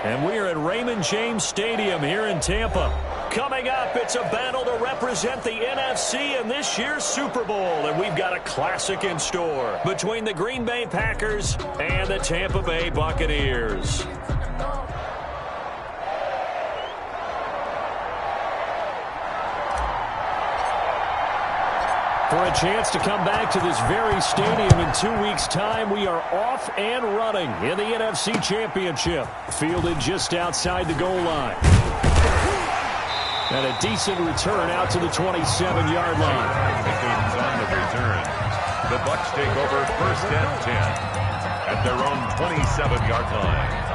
And we are at Raymond James Stadium here in Tampa. Coming up, it's a battle to represent the NFC in this year's Super Bowl. And we've got a classic in store between the Green Bay Packers and the Tampa Bay Buccaneers. For a chance to come back to this very stadium in 2 weeks' time, we are off and running in the NFC Championship. Fielded just outside the goal line. And a decent return out to the 27-yard line. On the return. The Bucs take over first and 10 at their own 27-yard line.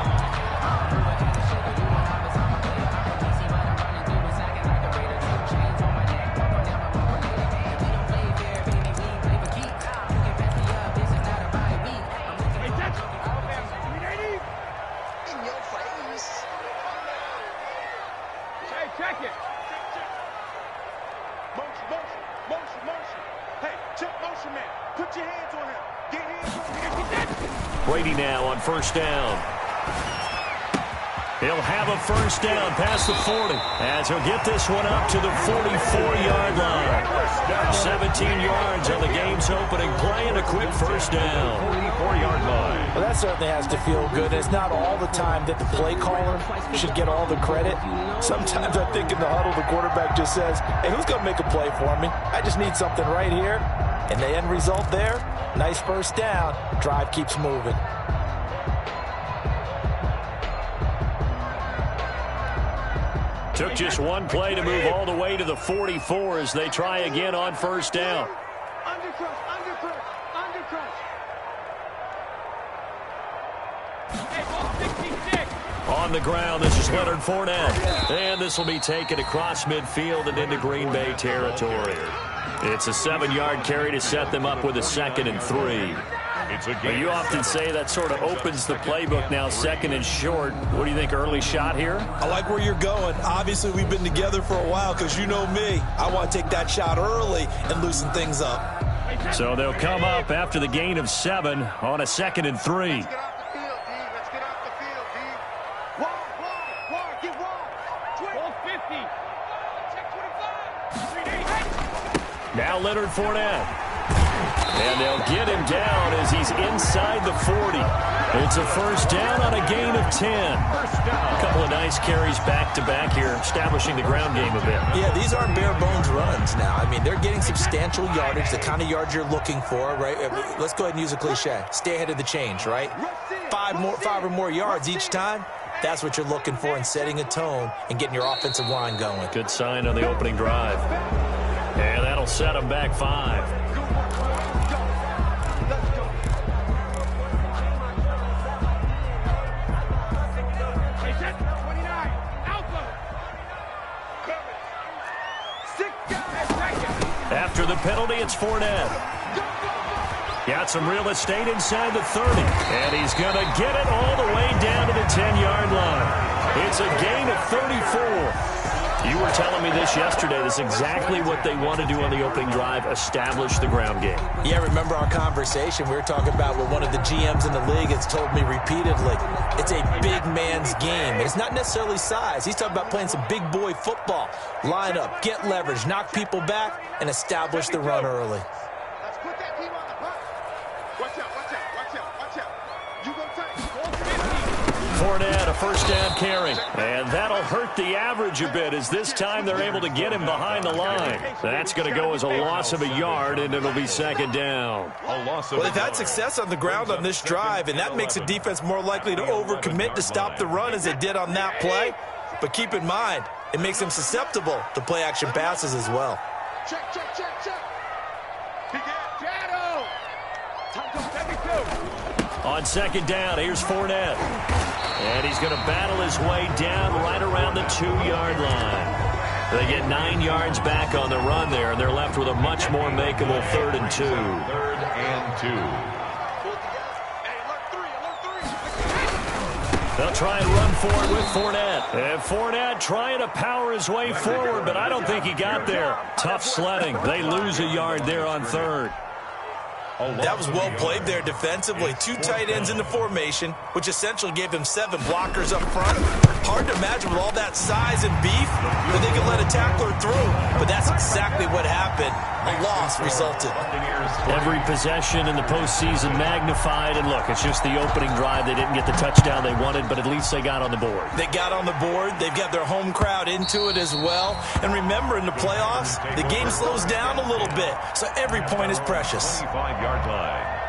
Brady now on first down. He'll have a first down past the 40 as he'll get this one up to the 44-yard line. 17 yards on the game's opening play and a quick first down. 44-yard line. Well, that certainly has to feel good. It's not all the time that the play caller should get all the credit. Sometimes I think in the huddle the quarterback just says, hey, who's going to make a play for me? I just need something right here. And the end result there, nice first down. Drive keeps moving. Took just one play to move all the way to the 44 as they try again on first down. On the ground, this is Leonard Fournette. And this will be taken across midfield and into Green Bay territory. It's a 7-yard carry to set them up with a 2nd and 3. But you often say that sort of opens the playbook now, 2nd and short. What do you think, early shot here? I like where you're going. Obviously, we've been together for a while because you know me. I want to take that shot early and loosen things up. So they'll come up after the gain of 7 on a 2nd and 3. Now Leonard Fournette. And they'll get him down as he's inside the 40. It's a first down on a gain of 10. A couple of nice carries back-to-back here, establishing the ground game a bit. Yeah, these aren't bare-bones runs now. I mean, they're getting substantial yardage, the kind of yards you're looking for, right? Let's go ahead and use a cliche. Stay ahead of the change, right? 5 or more yards each time. That's what you're looking for in setting a tone and getting your offensive line going. Good sign on the opening drive. And that'll set them back 5. After the penalty, it's Fournette. Got some real estate inside the 30. And he's going to get it all the way down to the 10-yard line. It's a gain of 34. You were telling me this yesterday. This is exactly what they want to do on the opening drive, establish the ground game. Yeah, remember our conversation? We were talking about what one of the GMs in the league has told me repeatedly. It's a big man's game. And it's not necessarily size. He's talking about playing some big boy football. Line up, get leverage, knock people back, and establish the run early. Let's put that team on the hunt. Watch out, watch out, watch out, watch out. You go tight. Fournette, a first down carry. And that'll hurt the average a bit as this time they're able to get him behind the line. That's going to go as a loss of a yard, and it'll be 2nd down. Well, they've had success on the ground on this drive, and that makes the defense more likely to overcommit to stop the run as they did on that play. But keep in mind, it makes them susceptible to play-action passes as well. Check, check, check, check. On 2nd down, here's Fournette. And he's going to battle his way down right around the 2-yard line. They get 9 yards back on the run there, and they're left with a much more makeable 3rd and 2. 3rd and 2. They'll try and run forward with Fournette. And Fournette trying to power his way forward, but I don't think he got there. Tough sledding. They lose a yard there on 3rd. That was well played there defensively. 2 tight ends in the formation, which essentially gave them 7 blockers up front. Hard to imagine with all that size and beef that they could let a tackler through, but that's exactly what happened. A loss resulted. Every possession in the postseason magnified, and look, it's just the opening drive. They didn't get the touchdown they wanted, but at least they got on the board. They got on the board. They've got their home crowd into it as well. And remember, in the playoffs, the game slows down a little bit, so every point is precious. 25-yard line.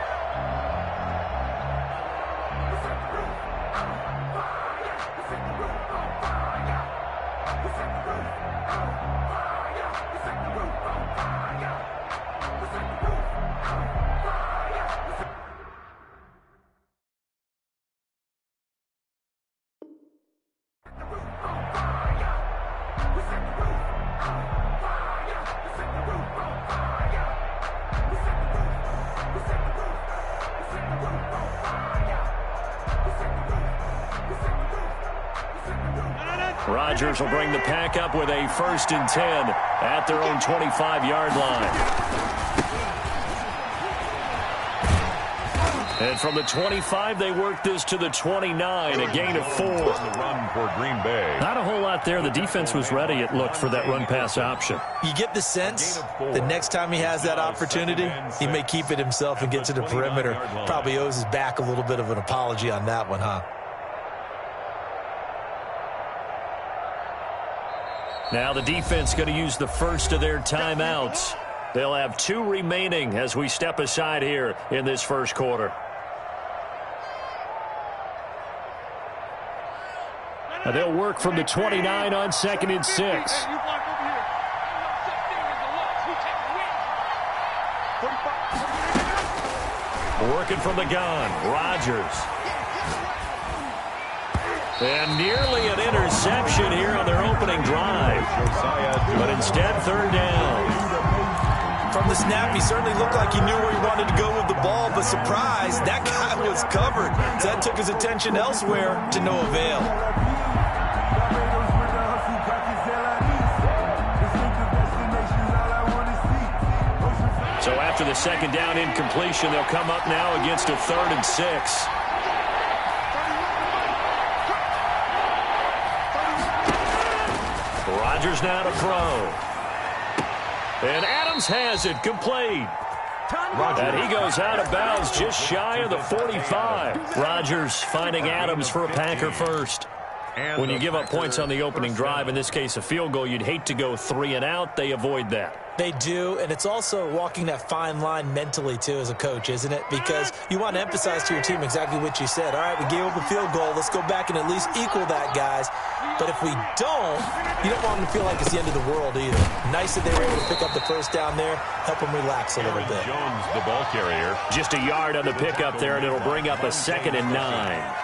Rodgers will bring the pack up with a 1st and 10 at their own 25-yard line. And from the 25, they work this to the 29, a gain of 4. The run for Green Bay. Not a whole lot there. The defense was ready, it looked, for that run-pass option. You get the sense the next time he has that opportunity, he may keep it himself and get to the perimeter. Probably owes his back a little bit of an apology on that one, huh? Now the defense going to use the first of their timeouts. They'll have 2 remaining as we step aside here in this first quarter. And they'll work from the 29 on 2nd and 6. Working from the gun, Rodgers. And nearly an interception here on their opening drive. But instead, 3rd down. From the snap, he certainly looked like he knew where he wanted to go with the ball, but surprise, that guy was covered. So that took his attention elsewhere to no avail. So after the 2nd down incompletion, they'll come up now against a 3rd and 6. Rodgers now to throw. And Adams has it, complete. And he goes out of bounds just shy of the 45. Rodgers finding Adams for a Packer first. When you give up points on the opening drive, in this case a field goal, you'd hate to go 3 and out. They avoid that. They do, and it's also walking that fine line mentally, too, as a coach, isn't it? Because you want to emphasize to your team exactly what you said. All right, we gave up a field goal. Let's go back and at least equal that, guys. But if we don't, you don't want them to feel like it's the end of the world either. Nice that they were able to pick up the first down there, help them relax a little bit. Jones, the ball carrier. Just a yard on the pickup there, and it'll bring up a 2nd and 9.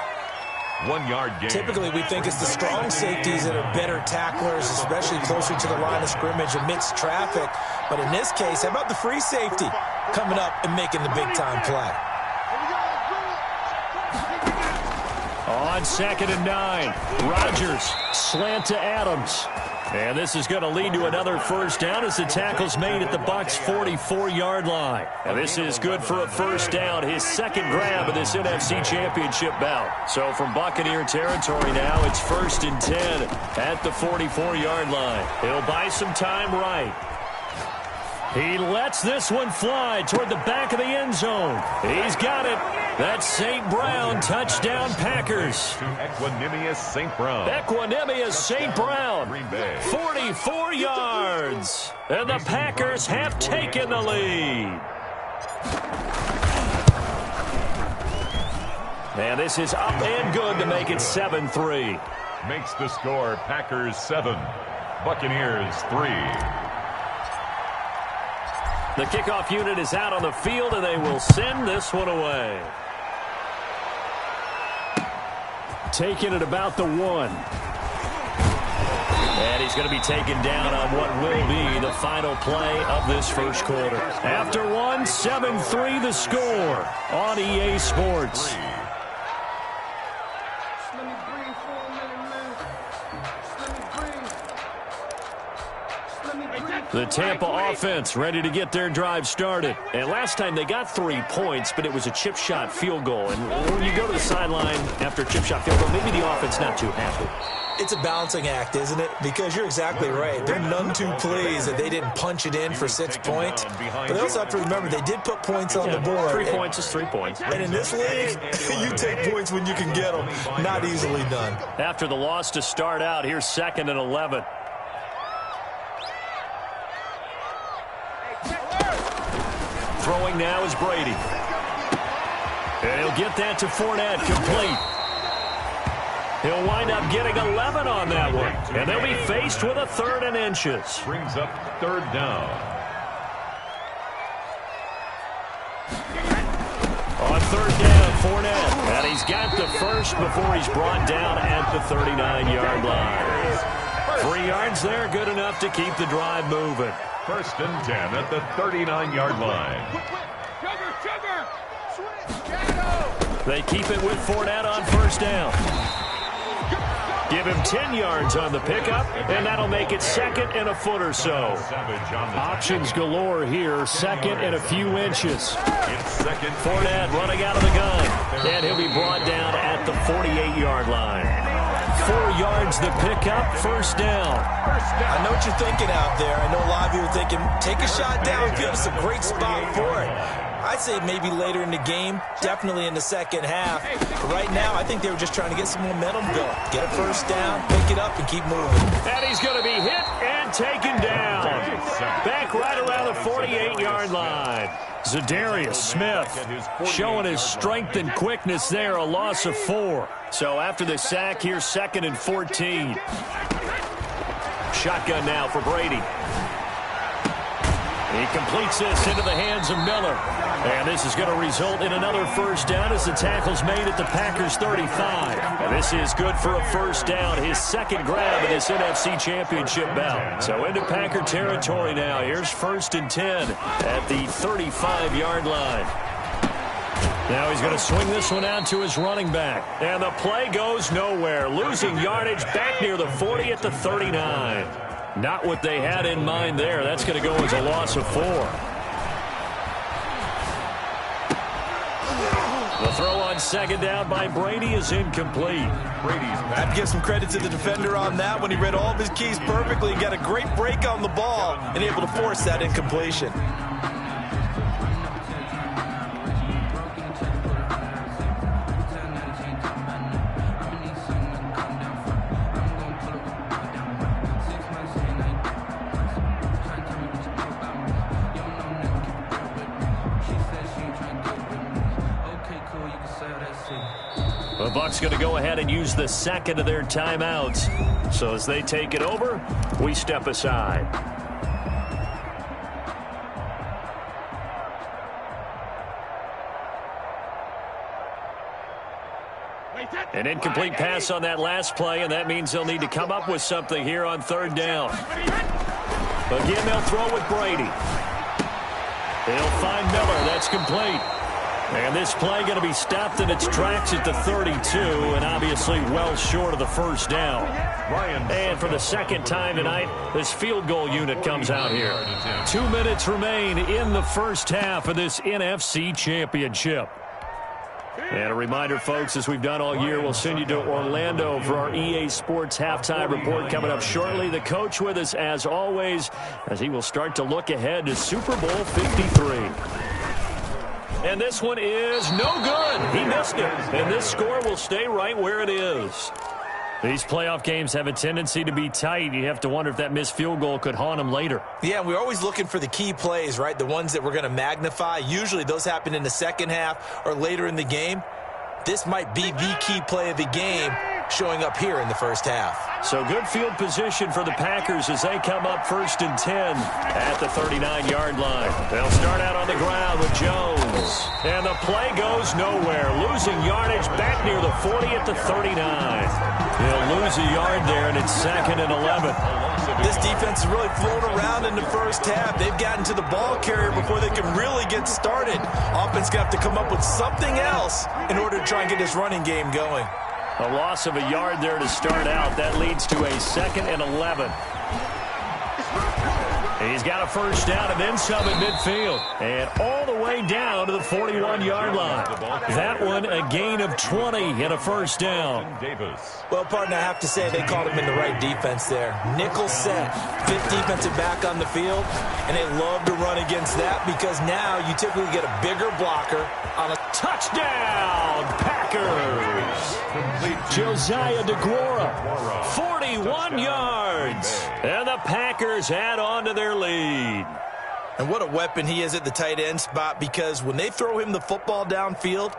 1-yard gain. Typically, we think it's the strong safeties that are better tacklers, especially closer to the line of scrimmage amidst traffic. But in this case, how about the free safety coming up and making the big-time play? On 2nd and 9, Rodgers slant to Adams. And this is going to lead to another 1st down as the tackle's made at the Bucs' 44-yard line. And this is good for a 1st down, his 2nd grab of this NFC Championship bout. So from Buccaneer territory now, it's 1st and 10 at the 44-yard line. He'll buy some time right. He lets this one fly toward the back of the end zone. He's got it. That's St. Brown, touchdown Packers. Equanimous St. Brown. Equanimous St. Brown, 44 yards. And the Packers have taken the lead. And this is up and good to make it 7-3. Makes the score Packers 7, Buccaneers 3. The kickoff unit is out on the field, and they will send this one away. Taking it about the 1. And he's going to be taken down on what will be the final play of this first quarter. After 1, 7-3 the score on EA Sports. The Tampa offense ready to get their drive started. And last time they got 3 points, but it was a chip shot field goal. And when you go to the sideline after a chip shot field goal, maybe the offense not too happy. It's a balancing act, isn't it? Because you're exactly right. They're none too pleased that they didn't punch it in for 6 points. But they also have to remember they did put points on the board. 3 points is 3 points. And in this league, you take points when you can get them. Not easily done. After the loss to start out, here's 2nd and 11. Throwing now is Brady. And he'll get that to Fournette, complete. He'll wind up getting 11 on that one. And they'll be faced with a 3rd and inches. Brings up 3rd down. On 3rd down, Fournette. And he's got the first before he's brought down at the 39-yard line. 3 yards there, good enough to keep the drive moving. 1st and 10 at the 39-yard line. They keep it with Fournette on 1st down. Give him 10 yards on the pickup, and that'll make it 2nd and a foot or so. Options galore here, 2nd and a few inches. Fournette running out of the gun, and he'll be brought down at the 48-yard line. 4 yards the pickup, 1st down. I know what you're thinking out there. I know a lot of you are thinking, take a shot downfield. It's a great spot for it. I'd say maybe later in the game, definitely in the second half. But right now, I think they were just trying to get some momentum going. Get a 1st down, pick it up, and keep moving. And he's going to be hit and taken down. Back right around the 48-yard line. Za'Darius Smith showing his strength and quickness there, a loss of 4. So after the sack, here's 2nd and 14. Shotgun now for Brady. He completes this into the hands of Miller. And this is going to result in another 1st down as the tackle's made at the Packers' 35. And this is good for a 1st down, his 2nd grab in this NFC Championship bout. So into Packer territory now. Here's 1st and 10 at the 35-yard line. Now he's going to swing this one out to his running back. And the play goes nowhere. Losing yardage back near the 40 at the 39. Not what they had in mind there. That's going to go as a loss of 4. The throw on 2nd down by Brady is incomplete. I have to give some credit to the defender on that when he read all of his keys perfectly and got a great break on the ball and able to force that incompletion. The Bucs going to go ahead and use the 2nd of their timeouts. So as they take it over, we step aside. An incomplete pass on that last play, and that means they'll need to come up with something here on 3rd down. Again, they'll throw with Brady. They'll find Miller. That's complete. And this play going to be stopped in its tracks at the 32, and obviously well short of the 1st down. And for the 2nd time tonight, this field goal unit comes out here. 2 minutes remain in the 1st half of this NFC Championship. And a reminder, folks, as we've done all year, we'll send you to Orlando for our EA Sports halftime report coming up shortly. The coach with us, as always, as he will start to look ahead to Super Bowl 53. And this one is no good. He missed it. And this score will stay right where it is. These playoff games have a tendency to be tight. You have to wonder if that missed field goal could haunt them later. Yeah, we're always looking for the key plays, right? The ones that we're going to magnify. Usually those happen in the second half or later in the game. This might be the key play of the game showing up here in the first half. So good field position for the Packers as they come up 1st and 10 at the 39-yard line. They'll start out on the ground with Jones. And the play goes nowhere. Losing yardage back near the 40 at the 39. He'll lose a yard there, and it's 2nd and 11. This defense is really flown around in the first half. They've gotten to the ball carrier before they can really get started. Offense going to have to come up with something else in order to try and get this running game going. A loss of a yard there to start out. That leads to a 2nd and 11. He's got a first down and then some at midfield. And all the way down to the 41-yard line. That one a gain of 20 and a first down. Well, partner, I have to say they called him in the right defense there. Nickel set, fifth defensive back on the field, and they love to run against that because now you typically get a bigger blocker on a touchdown. Packers. Josiah DeGuara, 41 yards. And the Packers add on to their lead. And what a weapon he is at the tight end spot, because when they throw him the football downfield,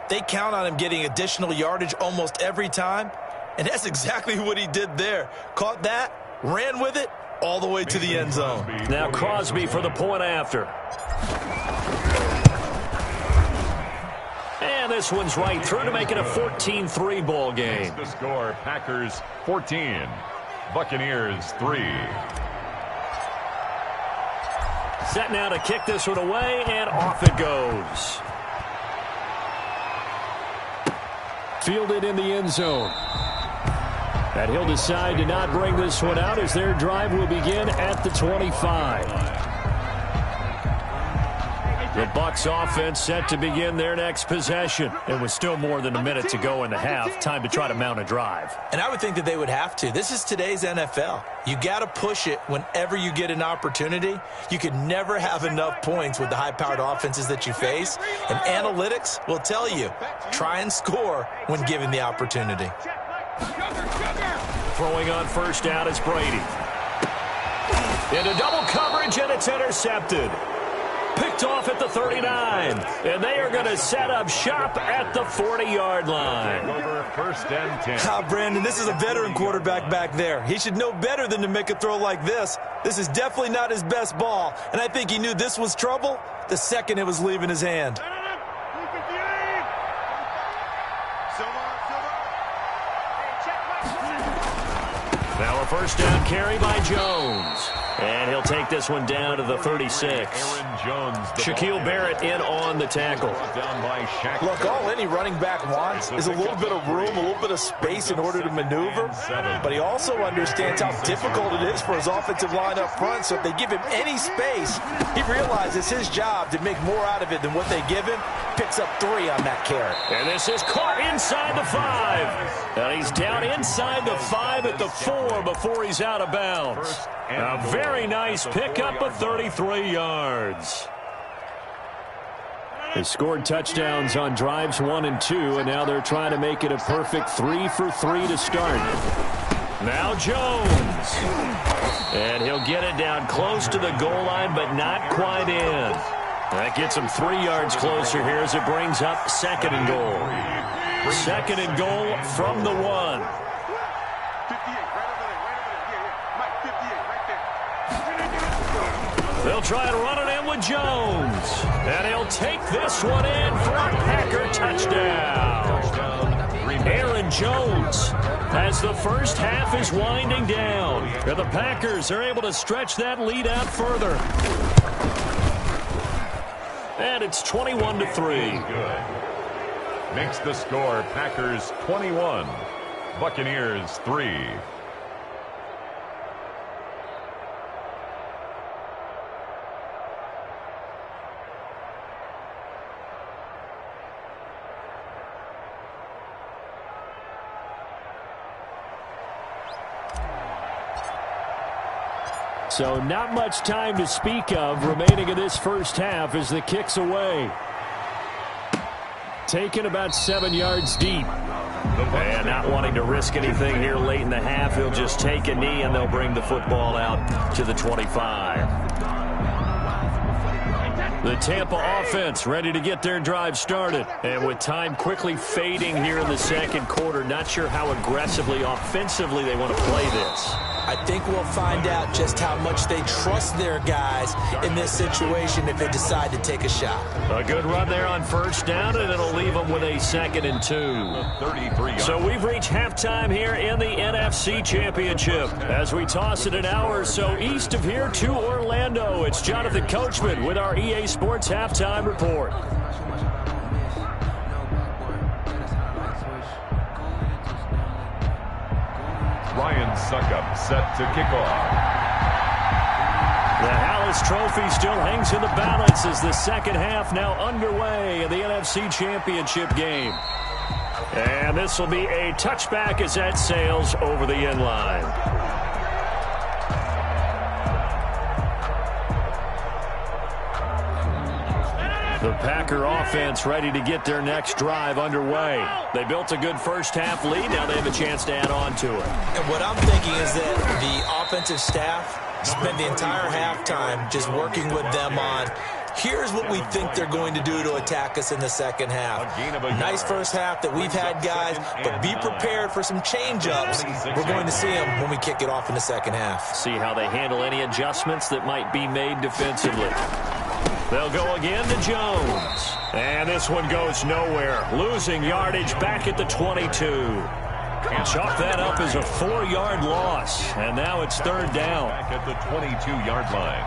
they count on him getting additional yardage almost every time. And that's exactly what he did there. Caught that, ran with it, all the way to the end zone. Now Crosby for the point after. And this one's right through to make it a 14-3 ball game. The score, Packers 14, Buccaneers 3. Set now to kick this one away, and off it goes. Fielded in the end zone. And he'll decide to not bring this one out as their drive will begin at the 25. The Bucs offense set to begin their next possession. And with still more than a minute to go in the half, time to try to mount a drive. And I would think that they would have to. This is today's NFL. You got to push it whenever you get an opportunity. You can never have enough points with the high-powered offenses that you face. And analytics will tell you, try and score when given the opportunity. Throwing on first down is Brady. Into double coverage, and it's intercepted. Picked off at the 39. And they are going to set up shop at the 40-yard line. Over first and 10. Brandon, this is a veteran quarterback back there. He should know better than to make a throw like this. This is definitely not his best ball. And I think he knew this was trouble the second it was leaving his hand. Now a first down carry by Jones. And he'll take this one down to the 36. Aaron Jones. Shaquille Barrett in on the tackle. Look, all any running back wants is a little bit of room, a little bit of space in order to maneuver. But he also understands how difficult it is for his offensive line up front. So if they give him any space, he realizes his job to make more out of it than what they give him. Picks up 3 on that carry. And this is caught inside the 5. And he's down inside the 5 at the 4 before he's out of bounds. A very nice pickup of 33 yards. They scored touchdowns on drives 1 and 2, and now they're trying to make it a perfect 3 for 3 to start. Now Jones. And he'll get it down close to the goal line, but not quite in. That gets him 3 yards closer here as it brings up second and goal. Second and goal from the 1. They'll try and run it in with Jones. And he'll take this one in for a Packer touchdown. Aaron Jones, as the first half is winding down. And the Packers are able to stretch that lead out further. And it's 21-3. Good. Makes the score Packers 21, Buccaneers 3. So not much time to speak of remaining in this first half as the kick's away. Taken about 7 yards deep. And not wanting to risk anything here late in the half, he'll just take a knee and they'll bring the football out to the 25. The Tampa offense ready to get their drive started. And with time quickly fading here in the second quarter, not sure how aggressively offensively they want to play this. I think we'll find out just how much they trust their guys in this situation if they decide to take a shot. A good run there on first down, and it'll leave them with a 2nd and 2. So we've reached halftime here in the NFC Championship. As we toss it an hour or so east of here to Orlando, it's Jonathan Coachman with our EA Sports Halftime Report. Ryan Suckup set to kick off. The Hallis Trophy still hangs in the balance as the second half now underway in the NFC Championship game. And this will be a touchback as that sails over the end line. The Packer offense ready to get their next drive underway. They built a good first-half lead. Now they have a chance to add on to it. And what I'm thinking is that the offensive staff spent the entire halftime just working with them on, here's what we think they're going to do to attack us in the second half. Nice first half that we've had, guys, but be prepared for some change-ups. We're going to see them when we kick it off in the second half. See how they handle any adjustments that might be made defensively. They'll go again to Jones. And this one goes nowhere. Losing yardage back at the 22. Chalk that up as a 4-yard loss. And now it's third down. Back at the 22-yard line.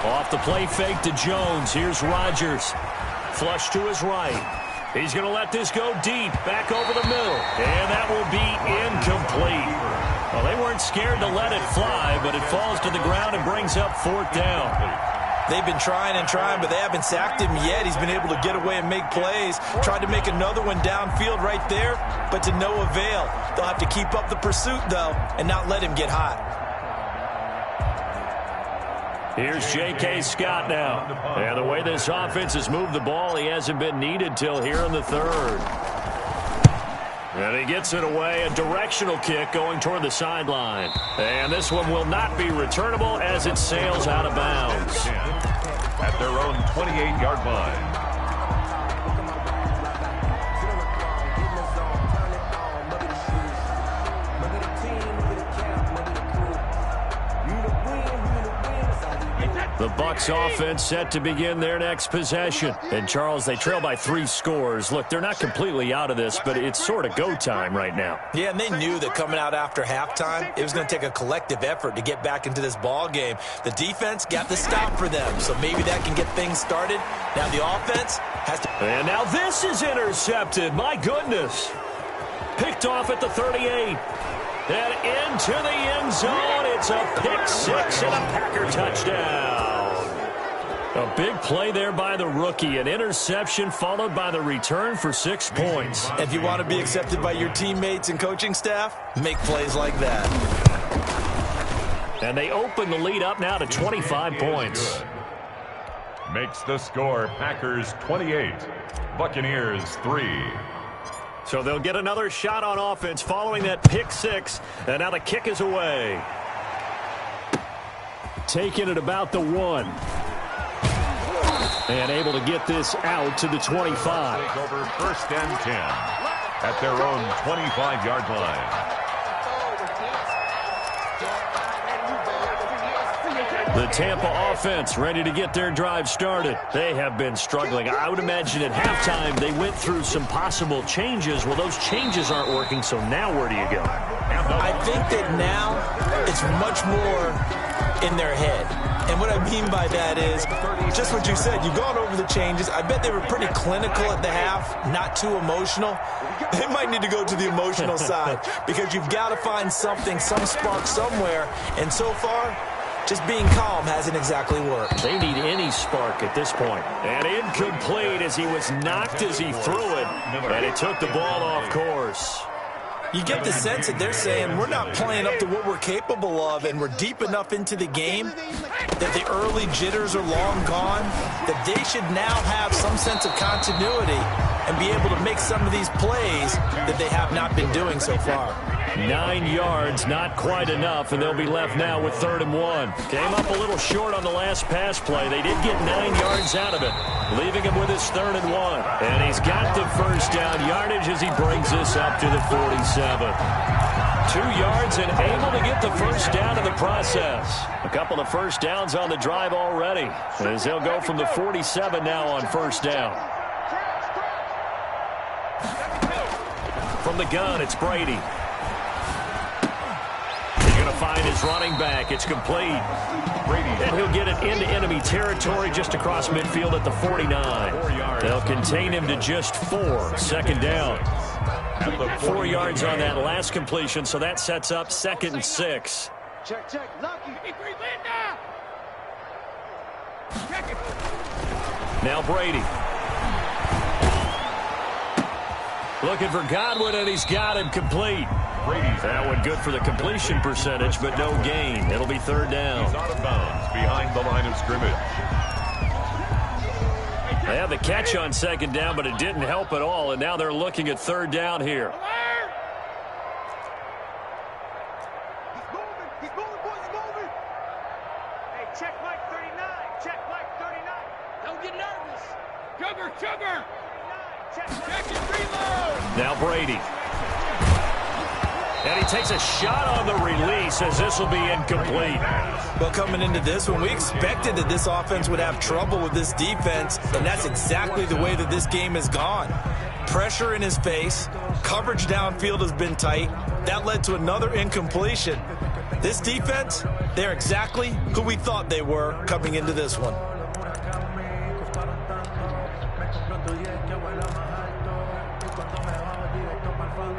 Off the play fake to Jones. Here's Rodgers. Flush to his right. He's going to let this go deep, back over the middle. And that will be incomplete. Well, they weren't scared to let it fly, but it falls to the ground and brings up fourth down. They've been trying and trying, but they haven't sacked him yet. He's been able to get away and make plays. Tried to make another one downfield right there, but to no avail. They'll have to keep up the pursuit, though, and not let him get hot. Here's J.K. Scott now. And the way this offense has moved the ball, he hasn't been needed till here in the third. And he gets it away, a directional kick going toward the sideline. And this one will not be returnable as it sails out of bounds. At their own 28-yard line. The Bucs offense set to begin their next possession. And, Charles, they trail by 3 scores. Look, they're not completely out of this, but it's sort of go time right now. Yeah, and they knew that coming out after halftime, it was going to take a collective effort to get back into this ball game. The defense got the stop for them, so maybe that can get things started. Now the offense has to... And now this is intercepted. My goodness. Picked off at the 38. And into the end zone. It's a pick six and a Packer touchdown. A big play there by the rookie. An interception followed by the return for 6 points. If you want to be accepted by your teammates and coaching staff, make plays like that. And they open the lead up now to 25 points. Makes the score Packers 28, Buccaneers 3. So they'll get another shot on offense following that pick six. And now the kick is away. Taking it about the 1. And able to get this out to the 25. Take over first and 10 at their own 25-yard line. The Tampa offense ready to get their drive started. They have been struggling. I would imagine at halftime they went through some possible changes. Well, those changes aren't working, so now where do you go? I think that now it's much more in their head. And what I mean by that is just what you said. You've gone over the changes. I bet they were pretty clinical at the half, not too emotional. They might need to go to the emotional side because you've got to find something, some spark somewhere. And so far, just being calm hasn't exactly worked. They need any spark at this point. And incomplete as he was knocked as he threw it. And it took the ball off course. You get the sense that they're saying we're not playing up to what we're capable of, and we're deep enough into the game that the early jitters are long gone, that they should now have some sense of continuity and be able to make some of these plays that they have not been doing so far. 9 yards, not quite enough, and they'll be left now with 3rd and 1. Came up a little short on the last pass play. They did get 9 yards out of it, leaving him with his 3rd and 1. And he's got the first down yardage as he brings this up to the 47. 2 yards and able to get the first down in the process. A couple of first downs on the drive already, as they'll go from the 47 now on first down. From the gun, it's Brady. Find his running back. It's complete. And he'll get it into enemy territory just across midfield at the 49. They'll contain him to just 4. 2nd down. At the 4 yards on that last completion, so that sets up 2nd and 6. Check, check. Lucky. Now Brady. Looking for Godwin, and he's got him complete. That one good for the completion percentage, but no gain. It'll be 3rd down. He's out of bounds behind the line of scrimmage. They had the catch on 2nd down, but it didn't help at all, and now they're looking at 3rd down here. He's moving, boys, he's moving. Hey, check Mike 39. Check Mike 39. Don't get nervous. Sugar. Check it, reload. Now Brady. And he takes a shot on the release as this will be incomplete. Well, coming into this one, we expected that this offense would have trouble with this defense, and that's exactly the way that this game has gone. Pressure in his face, coverage downfield has been tight. That led to another incompletion. This defense, they're exactly who we thought they were coming into this one.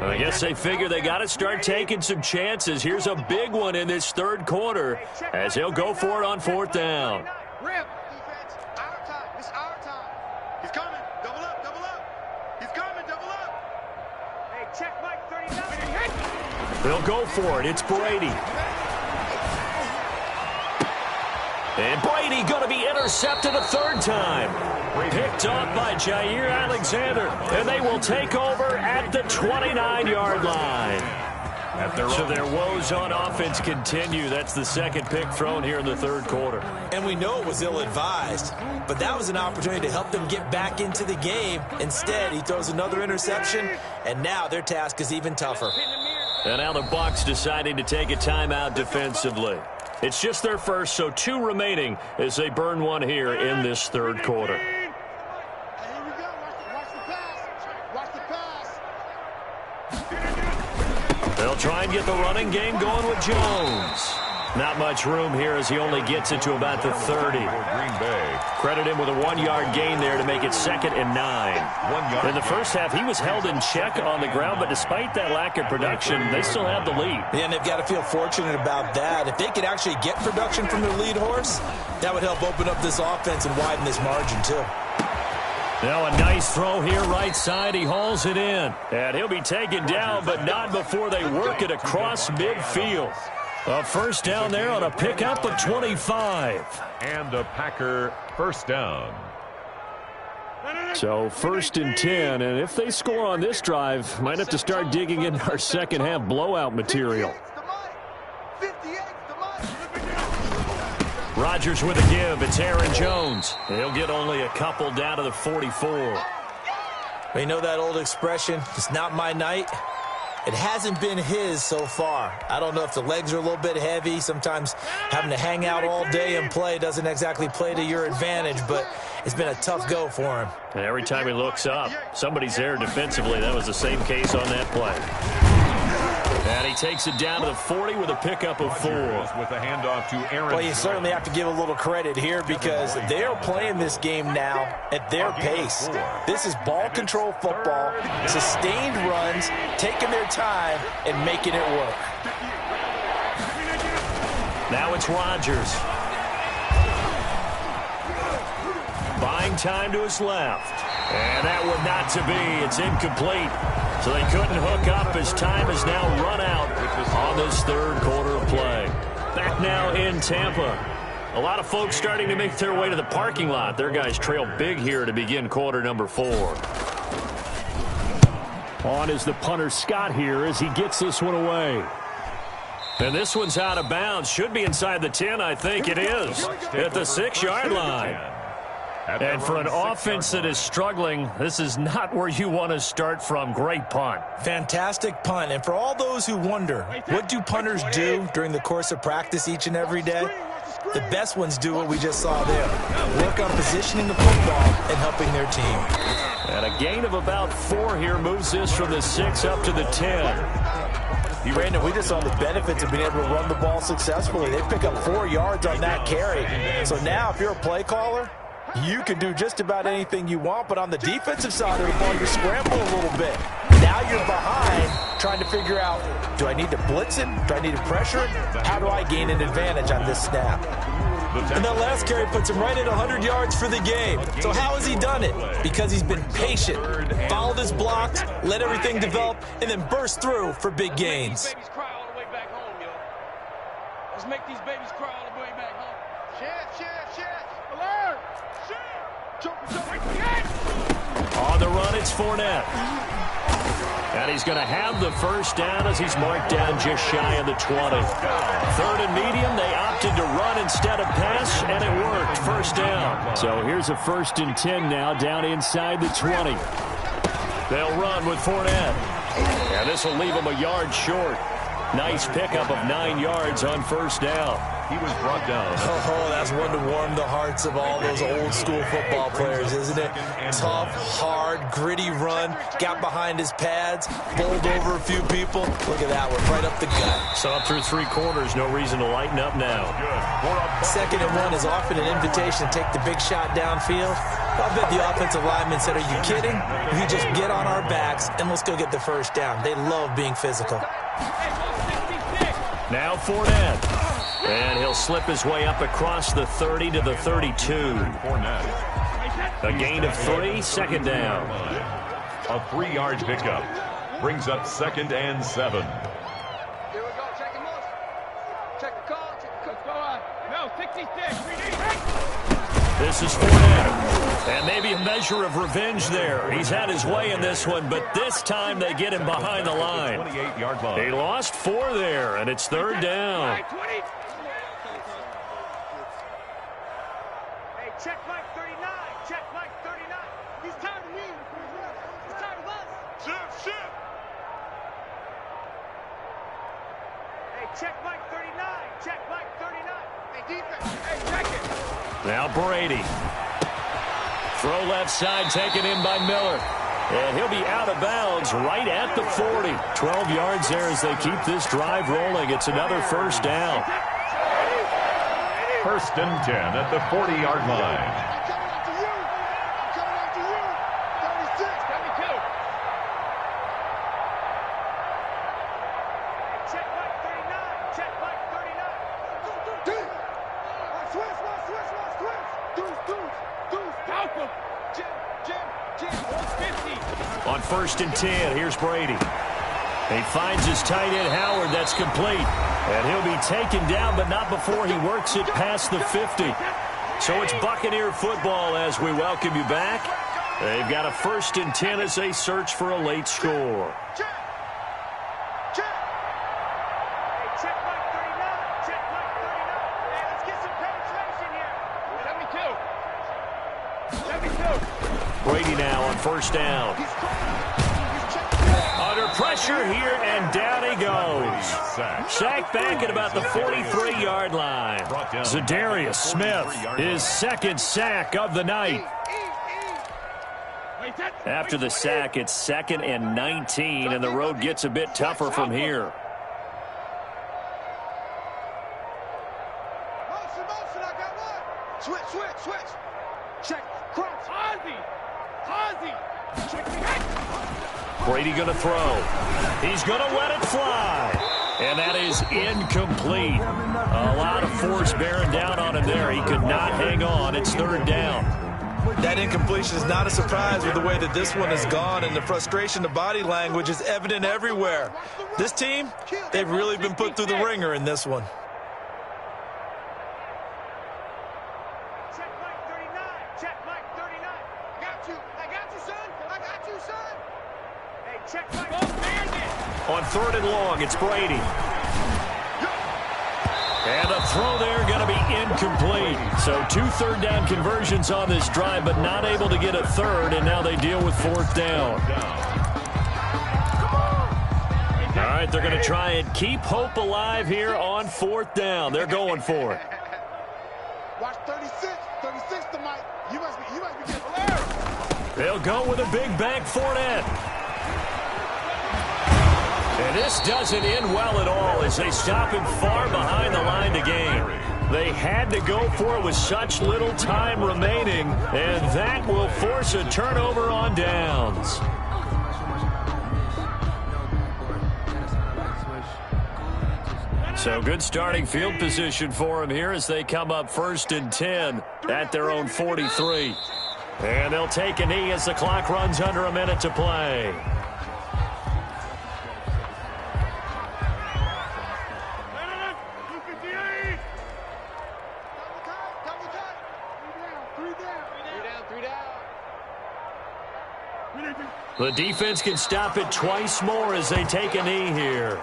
I guess they figure they got to start taking some chances. Here's a big one in this 3rd quarter as he'll go for it on 4th down. Rip. Defense, our time. It's our time. He's coming. Double up. He's coming. Double up. Hey, check Mike 39. They'll go for it. It's Brady. And Brady going to be intercepted a 3rd time. Picked off by Jair Alexander. And they will take over at the 29-yard line. So their woes on offense continue. That's the 2nd pick thrown here in the 3rd quarter. And we know it was ill-advised, but that was an opportunity to help them get back into the game. Instead, he throws another interception, and now their task is even tougher. And now the Bucs deciding to take a timeout defensively. It's just their first, so 2 remaining as they burn one here in this 3rd quarter. Here we go. Watch the pass. Watch the pass. They'll try and get the running game going with Jones. Not much room here as he only gets it to about the 30. Green Bay. Credit him with a 1-yard gain there to make it 2nd and 9. 1 yard. In the first half, he was held in check on the ground, but despite that lack of production, they still have the lead. Yeah, and they've got to feel fortunate about that. If they could actually get production from their lead horse, that would help open up this offense and widen this margin, too. Now a nice throw here right side. He hauls it in. And he'll be taken down, but not before they work it across midfield. A 1st down there on a pickup of 25. And a Packer 1st down. So 1st and 10, and if they score on this drive, might have to start digging into our 2nd half blowout material. Rodgers with a give. It's Aaron Jones. He'll get only a couple down to the 44. You know that old expression, it's not my night? It hasn't been his so far. I don't know if the legs are a little bit heavy. Sometimes having to hang out all day and play doesn't exactly play to your advantage, but it's been a tough go for him. And every time he looks up, somebody's there defensively. That was the same case on that play. And he takes it down to the 40 with a pickup of 4. With a handoff to Aaron. Well, you certainly have to give a little credit here because they are playing this game now at their pace. This is ball control football, sustained runs, taking their time and making it work. Now it's Rodgers. Buying time to his left. And that one not to be. It's incomplete. So they couldn't hook up as time is now run out on this 3rd quarter of play. Back now in Tampa. A lot of folks starting to make their way to the parking lot. Their guys trail big here to begin quarter number 4. On is the punter Scott here as he gets this one away. And this one's out of bounds. Should be inside the 10, I think it is. At the 6-yard line. And for an offense that is struggling, this is not where you want to start from. Great punt. Fantastic punt. And for all those who wonder, what do punters do during the course of practice each and every day? The best ones do what we just saw there. Work on positioning the football and helping their team. And a gain of about 4 here moves this from the 6 up to the 10. Brandon, we just saw the benefits of being able to run the ball successfully. They pick up 4 yards on that carry. So now if you're a play caller, You can do just about anything you want, but on the defensive side of the ball, you scramble a little bit. Now you're behind, trying to figure out, do I need to blitz it? Do I need to pressure it? How do I gain an advantage on this snap? And that last carry puts him right at 100 yards for the game. So how has he done it? Because he's been patient, followed his blocks, let everything develop, and then burst through for big gains. Babies cry all the way back home, yo. Let's make these babies cry all the way back home. Shit. Alert! On the run, it's Fournette. And he's going to have the first down as he's marked down just shy of the 20. Third and medium, they opted to run instead of pass, and it worked. First down. So here's a 1st and 10 now, down inside the 20. They'll run with Fournette. And this will leave him a yard short. Nice pickup of 9 yards on first down. He was brought down. Oh, that's one to warm the hearts of all those old-school football players, isn't it? Tough, hard, gritty run. Got behind his pads, bowled over a few people. Look at that one, right up the gut. So up through 3 quarters, no reason to lighten up now. 2nd and 1 is often an invitation to take the big shot downfield. I bet the offensive lineman said, are you kidding? We just get on our backs and let's go get the first down. They love being physical. Now Fournette. And he'll slip his way up across the 30 to the 32. A gain of 3, 2nd down. A 3-yard pickup brings up 2nd and 7. Here we go. Check him out. Check the call. Go on. No, 66. This is Fournette. And maybe a measure of revenge there. He's had his way in this one, but this time they get him behind the line. 28-yard line. He lost 4 there, and it's 3rd down. Hey, check Mike 39. Check Mike 39. He's tired of you. He's tired of us. Shift. Hey, check Mike 39. Check Mike 39. Hey, defense. Hey, check it. Now Brady. Throw left side taken in by Miller. And he'll be out of bounds right at the 40. 12 yards there as they keep this drive rolling. It's another first down. 1st and 10 at the 40-yard line. Check Mike 39. Check Mike 39. On 1st and 10, here's Brady. He finds his tight end, Howard. That's complete. And he'll be taken down, but not before he works it past the 50. So it's Buccaneer football as we welcome you back. They've got a 1st and 10 as they search for a late score. Check Mike 39. Check Mike 39. Hey, let's get some penetration here. 72. Brady now on 1st down. Under pressure here, and down he goes. Sacked back at about the 43-yard line. Zadarius Smith, his 2nd sack of the night. After the sack, it's 2nd and 19, and the road gets a bit tougher from here. Motion, I got one. Switch. Check, cross. Ozzy. Check me out. Brady going to throw. He's going to let it fly. And that is incomplete. A lot of force bearing down on him there. He could not hang on. It's 3rd down. That incompletion is not a surprise with the way that this one has gone, and the frustration, the body language is evident everywhere. This team, they've really been put through the ringer in this one. Check Mike 39. Check Mike 39. I got you, son. Hey, check Mike. On 3rd and long, it's Brady. And a throw there going to be incomplete. So 2 third down conversions on this drive, but not able to get a 3rd, and now they deal with 4th down. All right, they're going to try and keep hope alive here on 4th down. They're going for it. Watch 36 to Mike. You must be getting. They'll go with a big bank Fournette. And this doesn't end well at all as they stop him far behind the line to gain. They had to go for it with such little time remaining, and that will force a turnover on downs. So good starting field position for them here as they come up 1st and 10 at their own 43. And they'll take a knee as the clock runs under a minute to play. The defense can stop it twice more as they take a knee here.